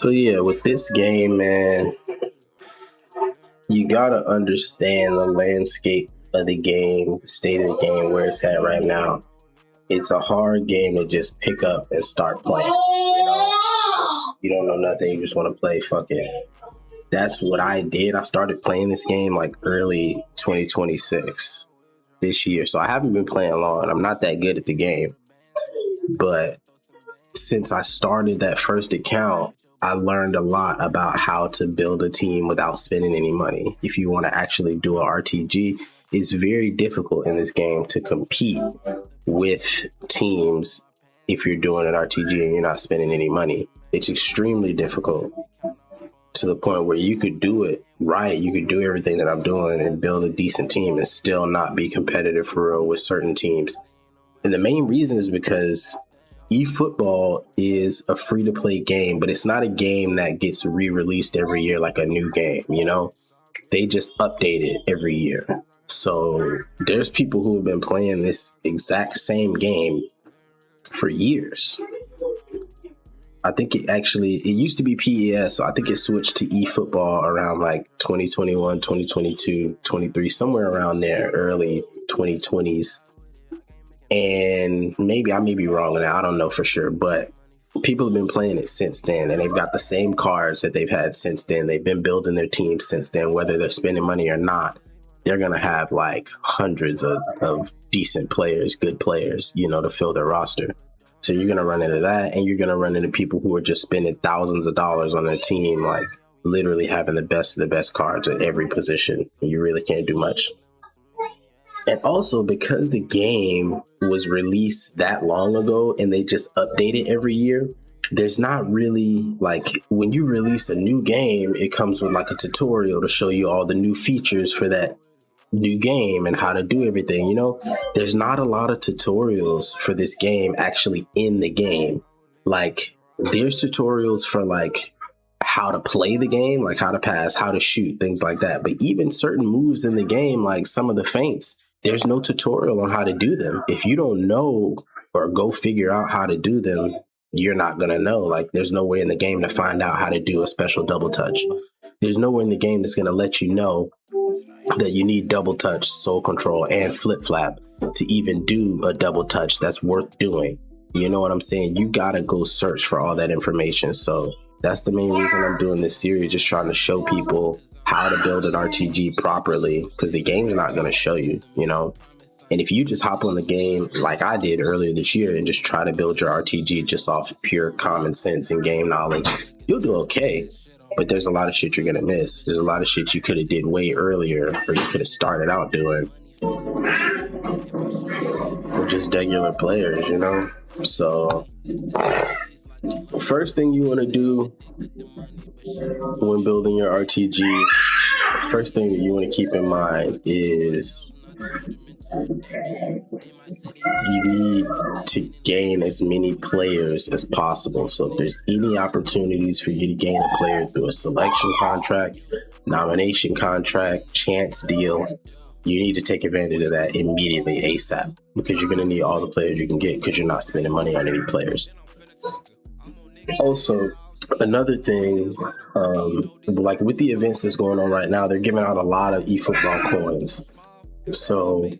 So yeah, with this game, man, you gotta understand the landscape of the game, the state of the game, where it's at right now. It's a hard game to just pick up and start playing. You don't know nothing. You just want to play. Fuck it. That's what I did. I started playing this game like early 2026 this year. So I haven't been playing long. I'm not that good at the game. But since I started that first account, I learned a lot about how to build a team without spending any money. If you want to actually do an RTG, it's very difficult in this game to compete with teams if you're doing an RTG and you're not spending any money. It's extremely difficult to the point where you could do it right. You could do everything that I'm doing and build a decent team and still not be competitive for real with certain teams. And the main reason is because eFootball is a free-to-play game, but it's not a game that gets re-released every year like a new game, you know? They just update it every year. So there's people who have been playing this exact same game for years. I think it used to be PES, so I think it switched to eFootball around like 2021, 2022, 23, somewhere around there, early 2020s. And maybe I may be wrong on that. I don't know for sure, but people have been playing it since then, and they've got the same cards that they've had since then. They've been building their team since then, whether they're spending money or not. They're going to have like hundreds of decent players, good players, you know, to fill their roster. So you're going to run into that, and you're going to run into people who are just spending thousands of dollars on their team, like literally having the best of the best cards at every position. You really can't do much. And also, because the game was released that long ago and they just update it every year, there's not really, like, when you release a new game, it comes with like a tutorial to show you all the new features for that new game and how to do everything. You know, there's not a lot of tutorials for this game actually in the game. Like, there's tutorials for like how to play the game, like how to pass, how to shoot, things like that. But even certain moves in the game, like some of the feints, there's no tutorial on how to do them. If you don't know or go figure out how to do them, you're not going to know. Like, there's no way in the game to find out how to do a special double touch. There's nowhere in the game that's going to let you know that you need double touch, soul control, and flip flap to even do a double touch that's worth doing. You know what I'm saying? You got to go search for all that information. So that's the main reason I'm doing this series, just trying to show people how to build an RTG properly, because the game's not going to show you, you know? And if you just hop on the game like I did earlier this year and just try to build your RTG just off pure common sense and game knowledge, you'll do okay. But there's a lot of shit you're going to miss. There's a lot of shit you could have did way earlier, or you could have started out doing. We're just regular players, you know? So first thing you want to do when building your RTG, first thing that you want to keep in mind is you need to gain as many players as possible. So if there's any opportunities for you to gain a player through a selection contract, nomination contract, chance deal, you need to take advantage of that immediately, ASAP, because you're going to need all the players you can get because you're not spending money on any players. Also, another thing, like with the events that's going on right now, they're giving out a lot of eFootball coins. So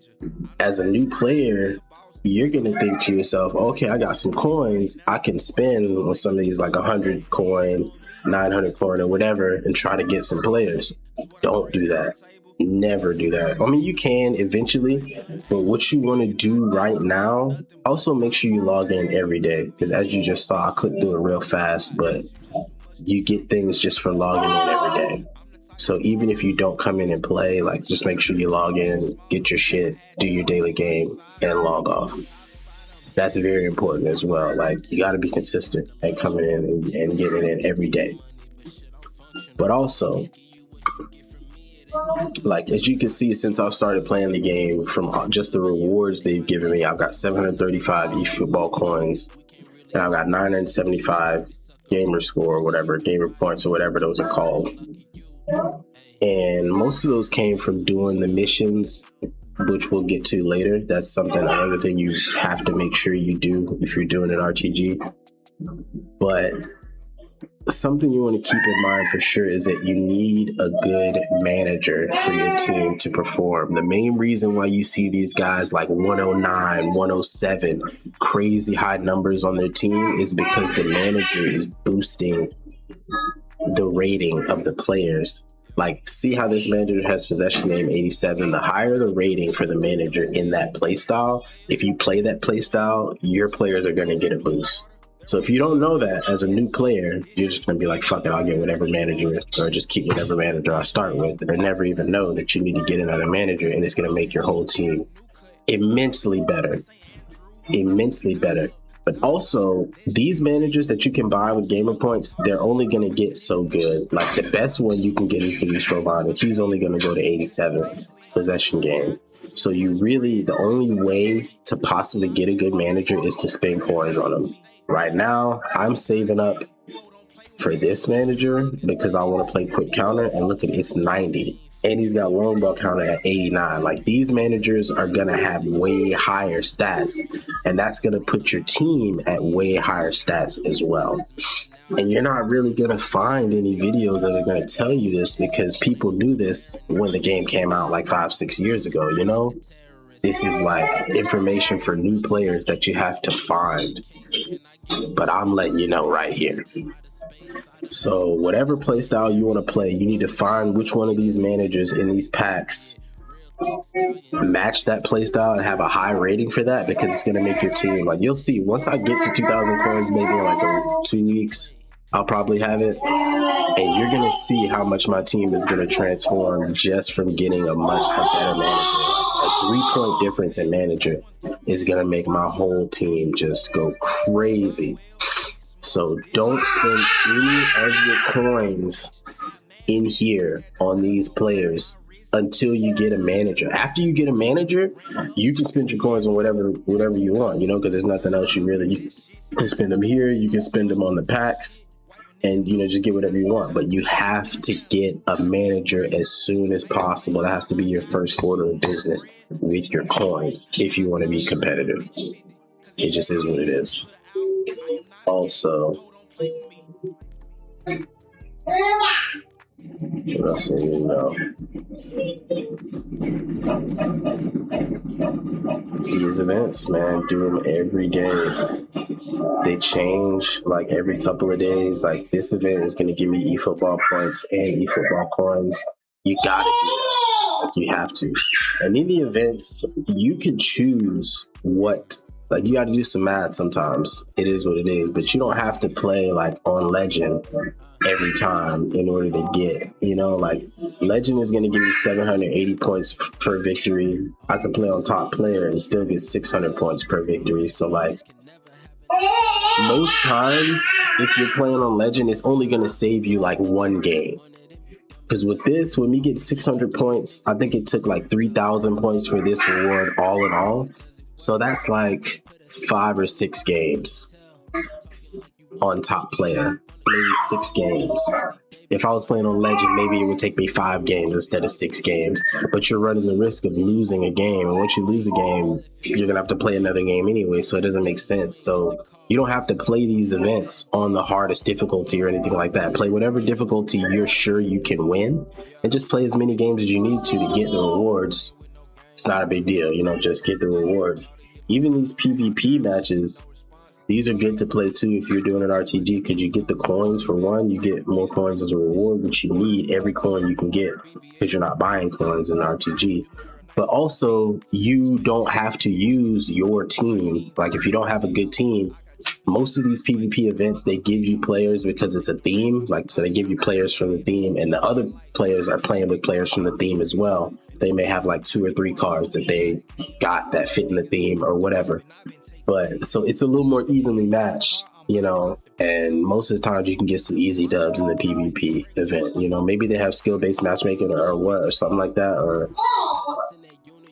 as a new player, you're going to think to yourself, okay, I got some coins I can spend on some of these, like 100 coin, 900 coin or whatever, and try to get some players. Don't do that. Never do that. I mean, you can eventually, but what you want to do right now, also make sure you log in every day, because as you just saw, I clicked through it real fast, but you get things just for logging in every day. So even if you don't come in and play, like, just make sure you log in, get your shit, do your daily game, and log off. That's very important as well. Like, you got to be consistent at coming in and getting in every day. But also, like, as you can see, since I've started playing the game, from just the rewards they've given me, I've got 735 eFootball coins, and I've got 975 gamer score or whatever, gamer points or whatever those are called. And most of those came from doing the missions, which we'll get to later. That's another thing you have to make sure you do if you're doing an RTG. But something you want to keep in mind for sure is that you need a good manager for your team to perform. The main reason why you see these guys like 109, 107, crazy high numbers on their team is because the manager is boosting the rating of the players. Like, see how this manager has possession name 87. The higher the rating for the manager in that play style, if you play that play style, your players are going to get a boost. So if you don't know that as a new player, you're just going to be like, fuck it, I'll get whatever manager, or just keep whatever manager I start with, or never even know that you need to get another manager, and it's going to make your whole team immensely better. Immensely better. But also, these managers that you can buy with gamer points, they're only going to get so good. Like, the best one you can get is Dummies. He's only going to go to 87 possession game. So you really, the only way to possibly get a good manager is to spend coins on them. Right now, I'm saving up for this manager because I want to play quick counter, and look at it, it's 90. And he's got long ball counter at 89. Like, these managers are going to have way higher stats, and that's going to put your team at way higher stats as well. And you're not really going to find any videos that are going to tell you this because people knew this when the game came out like 5-6 years ago, you know? This is like information for new players that you have to find. But I'm letting you know right here. So whatever play style you want to play, you need to find which one of these managers in these packs match that play style and have a high rating for that, because it's going to make your team, like, you'll see once I get to 2,000 coins, maybe in like 2 weeks, I'll probably have it, and you're going to see how much my team is going to transform just from getting a better manager. A 3-point difference in manager is going to make my whole team just go crazy. So don't spend any of your coins in here on these players until you get a manager. After you get a manager, you can spend your coins on whatever you want, you know, because there's nothing else you can spend them here. You can spend them on the packs and, you know, just get whatever you want. But you have to get a manager as soon as possible. That has to be your first order of business with your coins if you want to be competitive. It just is what it is. Also, what else do you know? These events, man, do them every day. They change like every couple of days. Like, this event is going to give me eFootball points and eFootball coins. You gotta do that. Like, you have to. And in the events, you can choose what. Like, you got to do some math sometimes. It is what it is. But you don't have to play, like, on Legend every time in order to get, you know, like, Legend is going to give me 780 points per victory. I can play on top player and still get 600 points per victory. So, like, most times, if you're playing on Legend, it's only going to save you, like, one game. Because with this, when we get 600 points, I think it took, like, 3,000 points for this reward all in all. So that's like 5 or 6 games on top player, maybe 6 games. If I was playing on Legend, maybe it would take me 5 games instead of 6 games. But you're running the risk of losing a game. And once you lose a game, you're going to have to play another game anyway. So it doesn't make sense. So you don't have to play these events on the hardest difficulty or anything like that. Play whatever difficulty you're sure you can win. And just play as many games as you need to get the rewards. It's not a big deal, you know, just get the rewards. Even these PvP matches, these are good to play too if you're doing an RTG, because you get the coins for one, you get more coins as a reward, which you need every coin you can get because you're not buying coins in RTG. But also, you don't have to use your team. Like, if you don't have a good team, most of these PvP events, they give you players because it's a theme. Like, so they give you players from the theme, and the other players are playing with players from the theme as well. They may have like 2 or 3 cards that they got that fit in the theme or whatever. But so it's a little more evenly matched, you know, and most of the times you can get some easy dubs in the PvP event. You know, maybe they have skill-based matchmaking or what, or something like that, or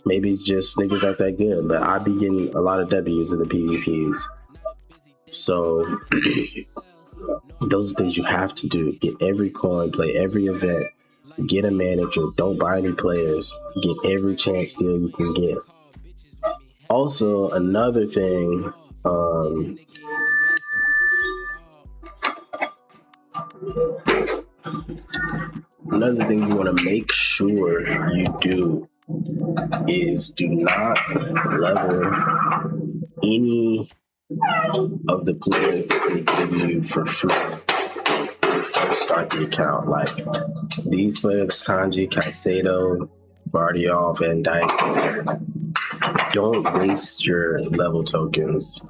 maybe just niggas aren't that good. But I be getting a lot of W's in the PvPs. So those are things you have to do. Get every coin, play every event, get a manager, don't buy any players, get every chance deal you can get. Also, another thing, Another thing you want to make sure you do is do not level any of the players that they give you for free when you first start the account. Like these players, Kanji, Caicedo, Vardiol, Van Dijk. Don't waste your level tokens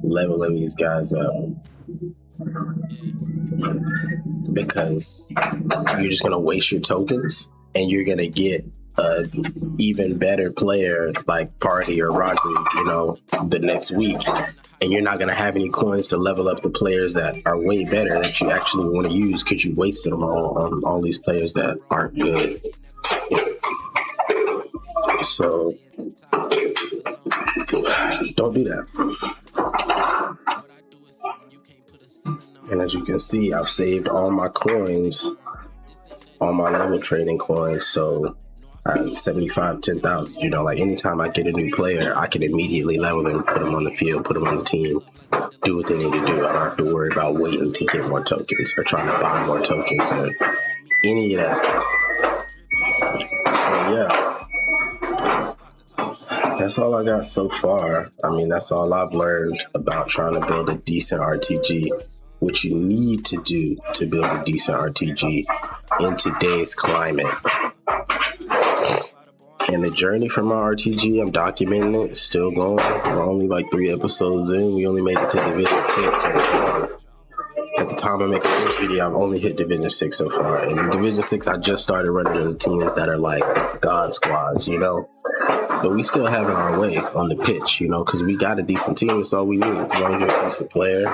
leveling these guys up, because you're just going to waste your tokens and you're going to get an even better player like Party or Rodri, the next week. And you're not going to have any coins to level up the players that are way better that you actually want to use because you wasted them on all these players that aren't good. So don't do that. And as you can see, I've saved all my coins, all my level trading coins. So I have 75, 10,000. Like anytime I get a new player, I can immediately level them, put them on the field, put them on the team, do what they need to do. I don't have to worry about waiting to get more tokens or trying to buy more tokens or any of that stuff. So yeah. That's all I got so far. I mean, that's all I've learned about trying to build a decent RTG, what you need to do to build a decent RTG in today's climate. And the journey for my RTG, I'm documenting it, still going. We're only like 3 episodes in. We only made it to Division 6 so far. At the time I'm making this video, I've only hit Division 6 so far. And in Division 6, I just started running into teams that are like God squads, But we still have it our way on the pitch, because we got a decent team. That's all we need. As long as you're a decent player.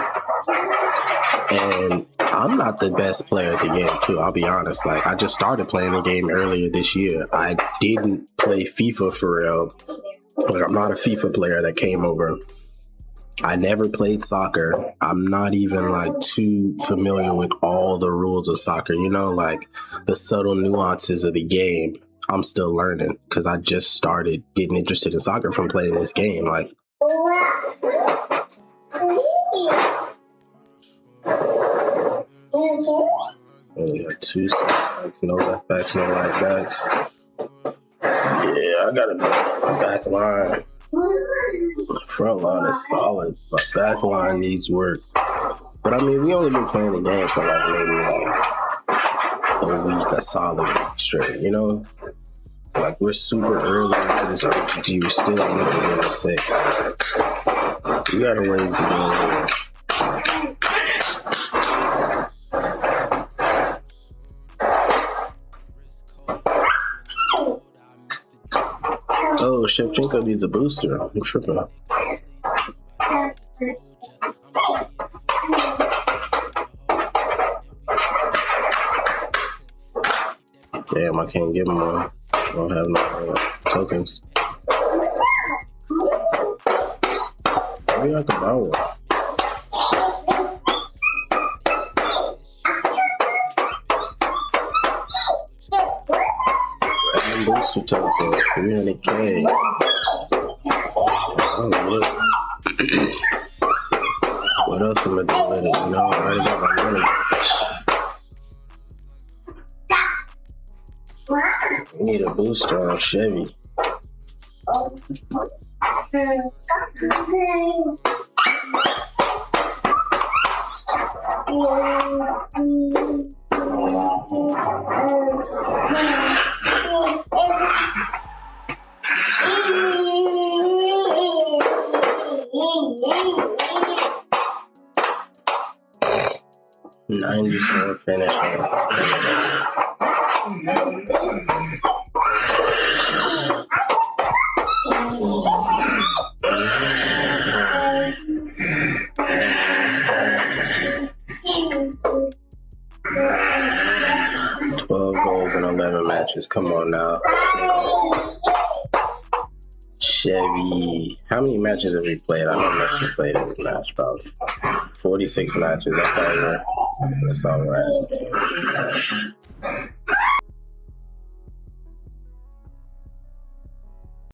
And I'm not the best player at the game, too. I'll be honest. Like, I just started playing the game earlier this year. I didn't play FIFA for real. Like, I'm not a FIFA player that came over. I never played soccer. I'm not even like too familiar with all the rules of soccer, like the subtle nuances of the game. I'm still learning because I just started getting interested in soccer from playing this game. Like, only got 2 backs, no left backs, no right backs. Yeah, I gotta build my back line. Front line is solid, but back line needs work. But I mean, we only been playing the game for like maybe a week, a solid week straight, Like, we're super early into this RPG. We're still in Division 6. We got a ways to go here. Oh, Shevchenko needs a booster. I'm tripping. Damn, I can't give him one. I don't have no tokens. Maybe I can buy one. Random booster token, 300K. Oh, look. What else am I doing with it? I already got my money. We need a booster on Chevy. $94 finish. Goals in 11 matches. Come on now. Chevy. How many matches have we played? I don't must have played every match, probably. 46 matches. That's all right.